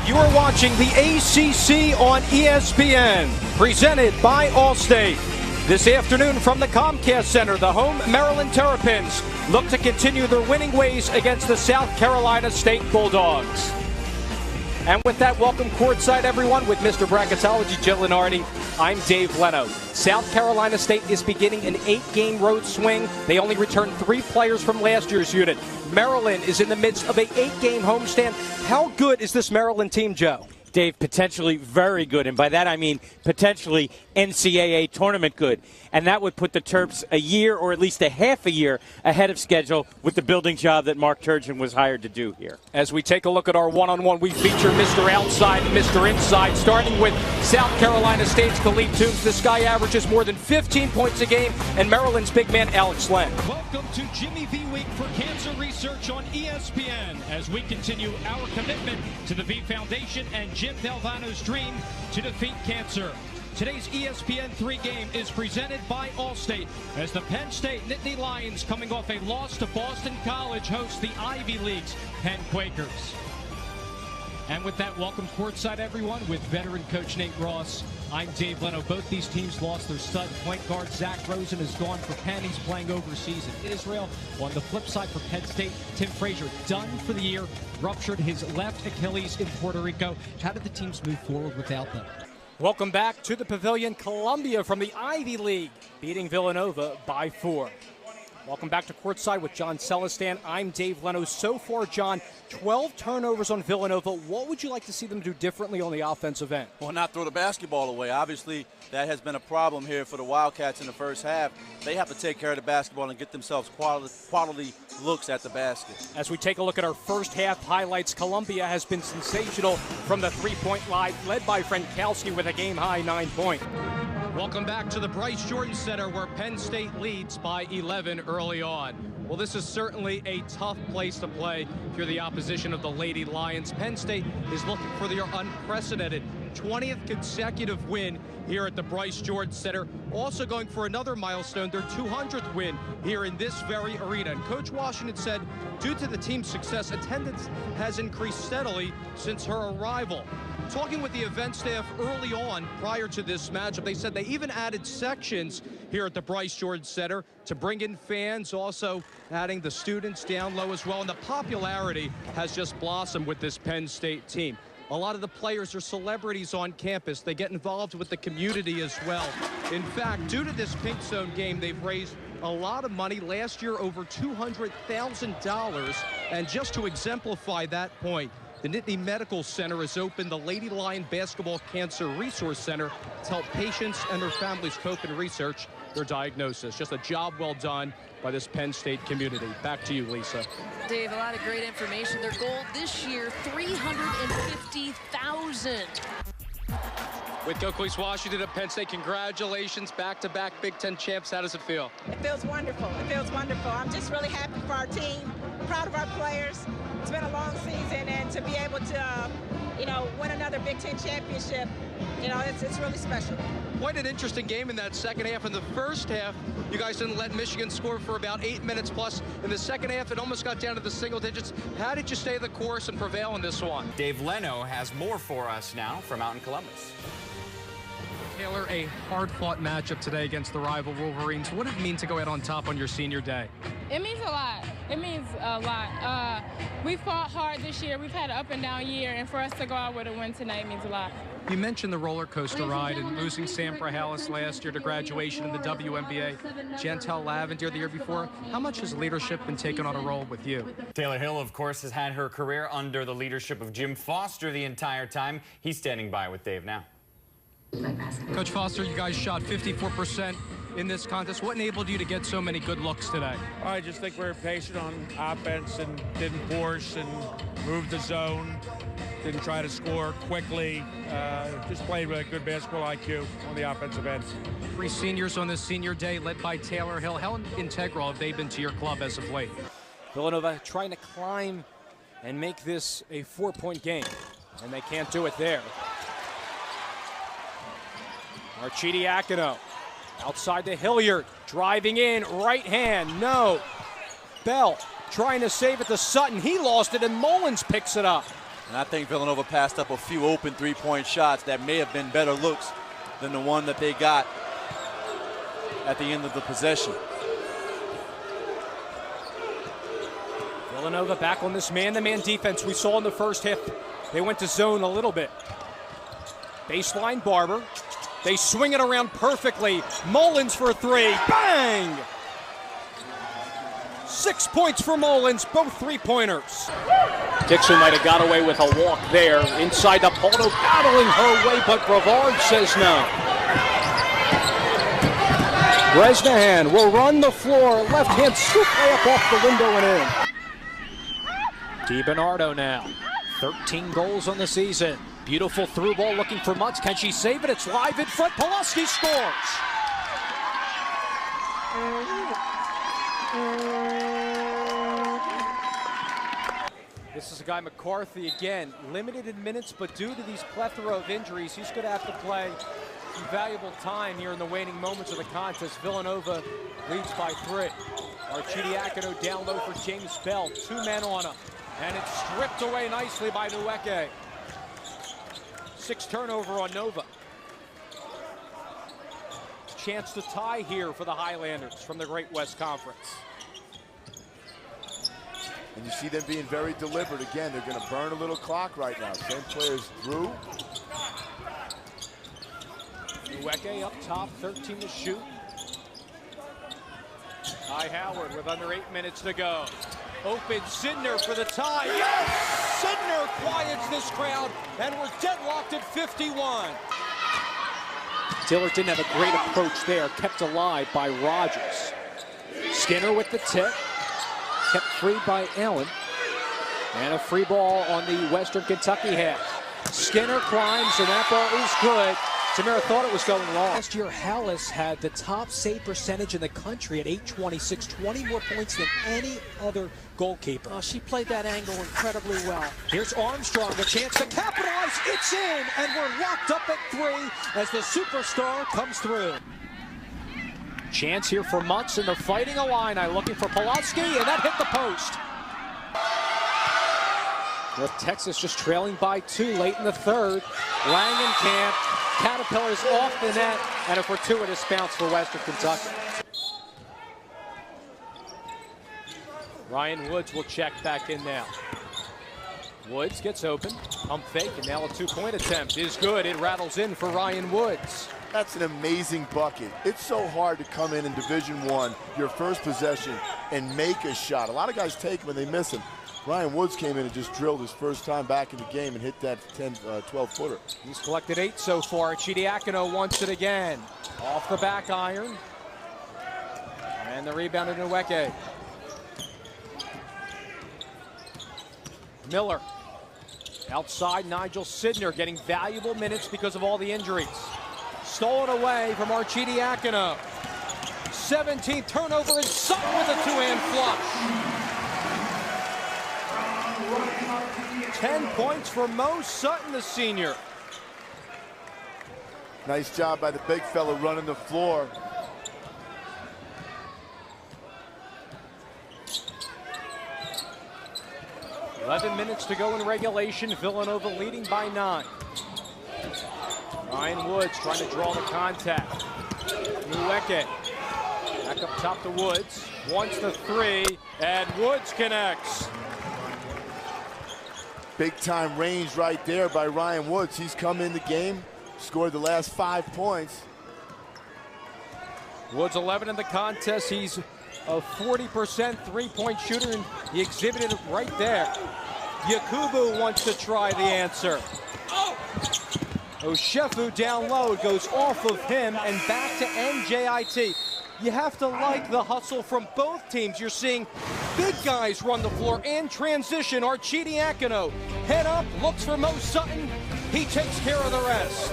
You are watching the ACC on ESPN, presented by Allstate. This afternoon from the Comcast Center, the home Maryland Terrapins look to continue their winning ways against the South Carolina State Bulldogs. And with that, welcome courtside, everyone, with Mr. Bracketology, Jill Lenardi. I'm Dave Leno. South Carolina State is beginning an 8-game road swing. They only returned 3 players from last year's unit. Maryland is in the midst of an 8-game homestand. How good is this Maryland team, Joe? Dave, potentially very good, and by that I mean potentially NCAA tournament good. And that would put the Terps a year, or at least a half a year, ahead of schedule with the building job that Mark Turgeon was hired to do here. As we take a look at our one-on-one, we feature Mr. Outside and Mr. Inside, starting with South Carolina State's Khalid Toombs. This guy averages more than 15 points a game, and Maryland's big man, Alex Len. Welcome to Jimmy V Week for Cancer Research on ESPN, as we continue our commitment to the V Foundation and Jim Valvano's dream to defeat cancer. Today's ESPN 3 game is presented by Allstate, as the Penn State Nittany Lions, coming off a loss to Boston College, host the Ivy League's Penn Quakers. And with that, welcome courtside, everyone, with veteran coach Nate Ross. I'm Dave Leno. Both these teams lost their stud point guard. Zach Rosen is gone for Penn. He's playing overseas in Israel. On the flip side for Penn State, Tim Frazier done for the year, ruptured his left Achilles in Puerto Rico. How did the teams move forward without them? Welcome back to the Pavilion. Columbia from the Ivy League beating Villanova by 4. Welcome back to courtside with John Celestin. I'm Dave Leno. So far, John, 12 turnovers on Villanova. What would you like to see them do differently on the offensive end? Well, not throw the basketball away. Obviously, that has been a problem here for the Wildcats in the first half. They have to take care of the basketball and get themselves quality looks at the basket. As we take a look at our first half highlights, Columbia has been sensational from the three-point line, led by Frankowski with a game-high 9 points. Welcome back to the Bryce Jordan Center, where Penn State leads by 11 early on. Well, this is certainly a tough place to play if you're the opposition of the Lady Lions. Penn State is looking for their unprecedented 20th consecutive win here at the Bryce Jordan Center. Also going for another milestone, their 200th win here in this very arena. And Coach Washington said, due to the team's success, attendance has increased steadily since her arrival. Talking with the event staff early on prior to this matchup, they said they even added sections here at the Bryce Jordan Center to bring in fans, also adding the students down low as well. And the popularity has just blossomed with this Penn State team. A lot of the players are celebrities on campus. They get involved with the community as well. In fact, due to this Pink Zone game, they've raised a lot of money. Last year, over $200,000. And just to exemplify that point, the Nittany Medical Center has opened the Lady Lion Basketball Cancer Resource Center to help patients and their families cope and research their diagnosis. Just a job well done by this Penn State community. Back to you, Lisa. Dave, a lot of great information. Their goal this year, $350,000. With Coach Washington at Penn State, congratulations, back-to-back Big Ten champs. How does it feel? It feels wonderful. It feels wonderful. I'm just really happy for our team, proud of our players. It's been a long season, and to be able to, win another Big Ten championship, it's really special. Quite an interesting game in that second half. In the first half, you guys didn't let Michigan score for about 8 minutes plus. In the second half, it almost got down to the single digits. How did you stay the course and prevail in this one? Dave Leno has more for us now from out in Columbus. Taylor, a hard-fought matchup today against the rival Wolverines. What did it mean to go out on top on your senior day? It means a lot. It means a lot. We fought hard this year. We've had an up-and-down year, and for us to go out with a win tonight means a lot. You mentioned the roller coaster ride and losing Sam Prahalis last year to graduation in the WNBA, Chantel Lavender the year before. How much has leadership been taken on a role with you? Taylor Hill, of course, has had her career under the leadership of Jim Foster the entire time. He's standing by with Dave now. Coach Foster, you guys shot 54% in this contest. What enabled you to get so many good looks today? I just think we were patient on offense and didn't force and moved the zone. Didn't try to score quickly. Just played with a good basketball IQ on the offensive end. 3 seniors on this senior day, led by Taylor Hill. How integral have they been to your club as of late? Villanova trying to climb and make this a 4-point game, and they can't do it there. Arcidiacono outside to Hilliard, driving in, right hand, no. Bell trying to save it to Sutton. He lost it, and Mullins picks it up. And I think Villanova passed up a few open three-point shots that may have been better looks than the one that they got at the end of the possession. Villanova back on this man-to-man defense we saw in the first half. They went to zone a little bit. Baseline Barber. They swing it around perfectly. Mullins for three. Bang! 6 points for Mullins, both three-pointers. Dixon might have got away with a walk there. Inside the Poldo, battling her way, but Brevard says no. Bresnahan will run the floor. Left-hand scoop layup off the window and in. DiBernardo now. 13 goals on the season. Beautiful through ball looking for Mutz. Can she save it? It's live in front. Pulaski scores. This is a guy, McCarthy, again, limited in minutes, but due to these plethora of injuries, he's going to have to play some valuable time here in the waning moments of the contest. Villanova leads by 3. Arcidiacono down low for James Bell. 2 men on him, and it's stripped away nicely by Nweke. 6 turnover on Nova. Chance to tie here for the Highlanders from the Great West Conference. And you see them being very deliberate. Again, they're going to burn a little clock right now. Same players through. Nweke up top, 13 to shoot. Ty Howard with under 8 minutes to go. Open Sidner for the tie. Yes! Sidner quiets this crowd, and we're deadlocked at 51. Dillard didn't have a great approach there, kept alive by Rogers. Skinner with the tip. Kept free by Allen. And a free ball on the Western Kentucky half. Skinner climbs, and that ball is good. Tamara thought it was going long. Last year, Hallis had the top save percentage in the country at .826, 20 more points than any other goalkeeper. Oh, she played that angle incredibly well. Here's Armstrong, a chance to capitalize. It's in, and we're locked up at 3 as the superstar comes through. Chance here for Mutz in the Fighting Illini, looking for Pulaski, and that hit the post. North Texas just trailing by 2 late in the third. Langenkamp, Caterpillars off the net, and a fortuitous bounce for Western Kentucky. Ryan Woods will check back in now. Woods gets open, pump fake, and now a 2-point attempt is good. It rattles in for Ryan Woods. That's an amazing bucket. It's so hard to come in Division I, your first possession, and make a shot. A lot of guys take them and they miss them. Ryan Woods came in and just drilled his first time back in the game and hit that 12-footer. He's collected 8 so far. Arcidiacono wants it again. Off the back iron. And the rebound to Nweke. Miller. Outside, Nigel Sidner getting valuable minutes because of all the injuries. Stolen away from Arcidiacono. 17th turnover, and Sutton with a 2-hand flush. 10 points for Mo Sutton, the senior. Nice job by the big fella running the floor. $11 minutes to go in regulation. Villanova leading by 9. Ryan Woods trying to draw the contact. Nweke back up top to Woods. Wants the 3, and Woods connects. Big time range right there by Ryan Woods. He's come in the game, scored the last 5 points. Woods 11 in the contest. He's a 40% three-point shooter, and he exhibited it right there. Yakubu wants to try the answer. Oshefu down low. It goes off of him and back to NJIT. You have to like the hustle from both teams. You're seeing big guys run the floor and transition. Arcidiacono head up, looks for Mo Sutton. He takes care of the rest.